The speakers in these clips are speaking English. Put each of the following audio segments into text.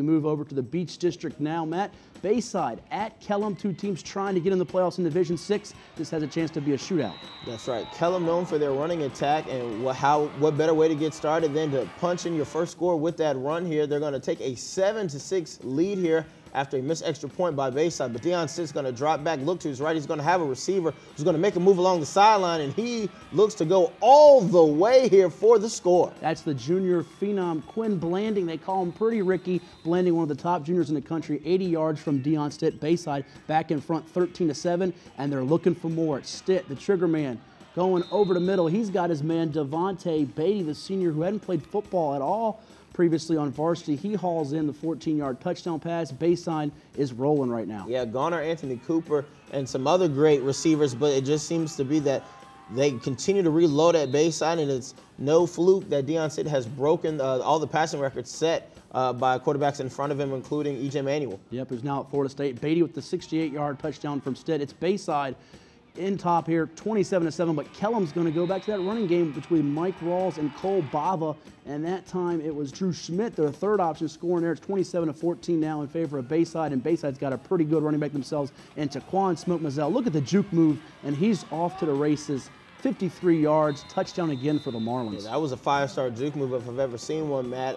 We move over to the Beach District now, Matt. Bayside at Kellam, two teams trying to get in the playoffs in Division 6. This has a chance to be a shootout. That's right. Kellam known for their running attack, and what better way to get started than to punch in your first score with that run here. They're going to take a 7-6 lead here after a missed extra point by Bayside. But Deion Stitt's going to drop back, look to his right. He's going to have a receiver who's going to make a move along the sideline, and he looks to go all the way here for the score. That's the junior phenom, Quinn Blanding. They call him Pretty Ricky. Blanding, one of the top juniors in the country, 80 yards from Deion Stitt. Bayside back in front 13-7, and they're looking for more. It's Stitt, the trigger man, going over the middle. He's got his man Devontae Beatty, the senior who hadn't played football at all previously on varsity. He hauls in the 14-yard touchdown pass. Bayside is rolling right now. Yeah, Garner, Anthony Cooper, and some other great receivers, but it just seems to be that they continue to reload at Bayside, and it's no fluke that Deion Stitt has broken all the passing records set by quarterbacks in front of him, including E.J. Manuel. Yep, who's now at Florida State. Beatty with the 68-yard touchdown from Stitt. It's Bayside in top here, 27-7, but Kellam's going to go back to that running game between Mike Rawls and Cole Bava, and that time it was Drew Schmidt, their third option, scoring there. It's 27-14 now in favor of Bayside, and Bayside's got a pretty good running back themselves, and Taquan Smoke Mazzell. Look at the juke move, and he's off to the races. 53 yards, touchdown again for the Marlins. Yeah, that was a five-star juke move if I've ever seen one, Matt.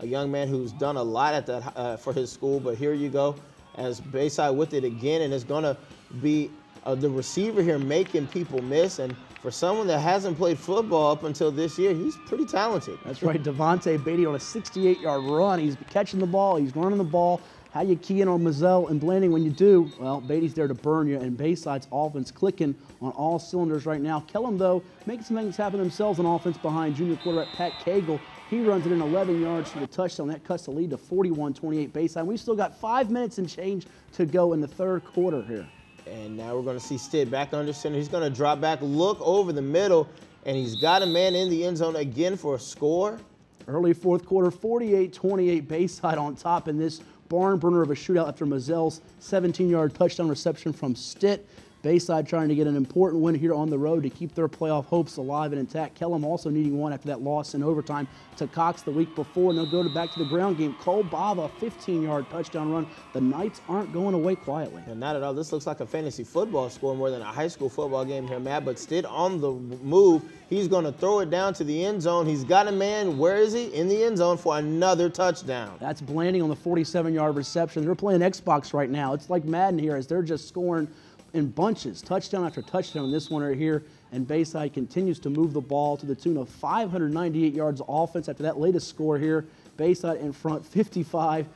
A young man who's done a lot at that for his school, but here you go as Bayside with it again, and it's going to be the receiver here making people miss, and for someone that hasn't played football up until this year, he's pretty talented. That's right, Devontae Beatty on a 68-yard run. He's catching the ball, he's running the ball. How you key in on Mazzell and Blanding when you do? Well, Beatty's there to burn you, and Bayside's offense clicking on all cylinders right now. Kellam, though, making some things happen themselves on offense behind junior quarterback Pat Cagle. He runs it in 11 yards for the touchdown. That cuts the lead to 41-28 Bayside. We've still got 5 minutes and change to go in the third quarter here. And now we're going to see Stitt back under center. He's going to drop back, look over the middle, and he's got a man in the end zone again for a score. Early fourth quarter, 48-28 Bayside on top in this barn burner of a shootout after Mazzell's 17-yard touchdown reception from Stitt. Bayside trying to get an important win here on the road to keep their playoff hopes alive and intact. Kellam also needing one after that loss in overtime to Cox the week before, and they'll go back to the ground game. Cole Bava, 15-yard touchdown run. The Knights aren't going away quietly. And not at all. This looks like a fantasy football score more than a high school football game here, Matt. But Stitt on the move. He's going to throw it down to the end zone. He's got a man. Where is he? In the end zone for another touchdown. That's Blanding on the 47-yard reception. They're playing Xbox right now. It's like Madden here as they're just scoring in bunches, touchdown after touchdown. This one right here, and Bayside continues to move the ball to the tune of 598 yards of offense after that latest score here. Bayside in front 55-35.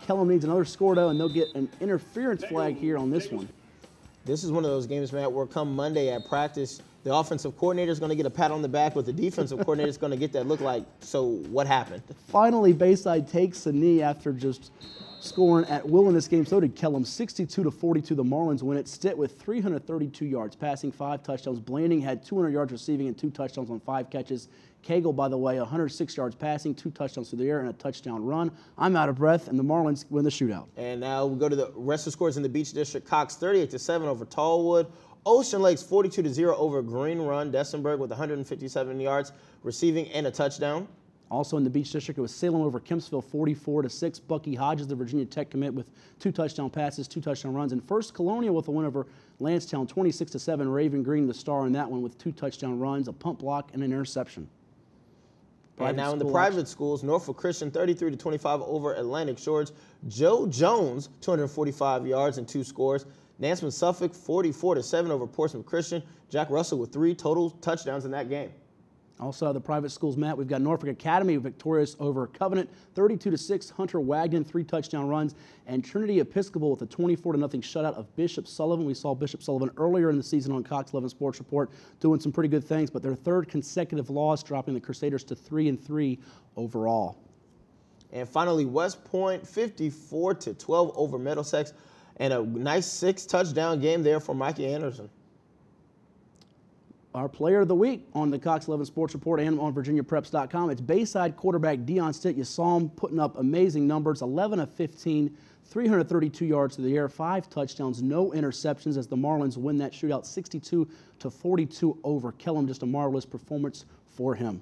Kellam needs another score though, and they'll get an interference flag here on this one. This is one of those games, Matt, where come Monday at practice, the offensive coordinator is going to get a pat on the back, but the defensive coordinator is going to get that look like, so what happened? Finally, Bayside takes a knee after just scoring at will in this game. So did Kellam, 62-42. The Marlins win it. Stitt with 332 yards, passing 5 touchdowns. Blanding had 200 yards receiving and 2 touchdowns on 5 catches. Cagle, by the way, 106 yards passing, 2 touchdowns through the air, and a touchdown run. I'm out of breath, and the Marlins win the shootout. And now we go to the rest of the scores in the Beach District. Cox 38-7 over Tallwood. Ocean Lakes 42-0 over Green Run. Dessenberg with 157 yards receiving and a touchdown. Also in the Beach District, it was Salem over Kempsville 44-6. Bucky Hodges, the Virginia Tech commit, with 2 touchdown passes, 2 touchdown runs. And First Colonial with a win over Lancetown 26-7. Raven Green, the star in that one, with 2 touchdown runs, a pump block, and an interception. And now in the private schools, Norfolk Christian 33-25 over Atlantic Shores. Joe Jones, 245 yards and 2 scores. Nansemond Suffolk 44-7 over Portsmouth Christian. Jack Russell with 3 total touchdowns in that game. Also, the private schools, Matt, we've got Norfolk Academy victorious over Covenant, 32-6. Hunter Wagner, 3 touchdown runs, and Trinity Episcopal with a 24-0 shutout of Bishop Sullivan. We saw Bishop Sullivan earlier in the season on Cox 11 Sports Report doing some pretty good things, but their 3rd consecutive loss, dropping the Crusaders to 3-3 overall. And finally, West Point 54-12 over Middlesex, and a nice 6-touchdown game there for Mikey Anderson. Our player of the week on the Cox 11 Sports Report and on VirginiaPreps.com. It's Bayside quarterback Deion Stitt. You saw him putting up amazing numbers, 11 of 15, 332 yards through the air, 5 touchdowns, no interceptions as the Marlins win that shootout 62-42 over Kellam. Just a marvelous performance for him.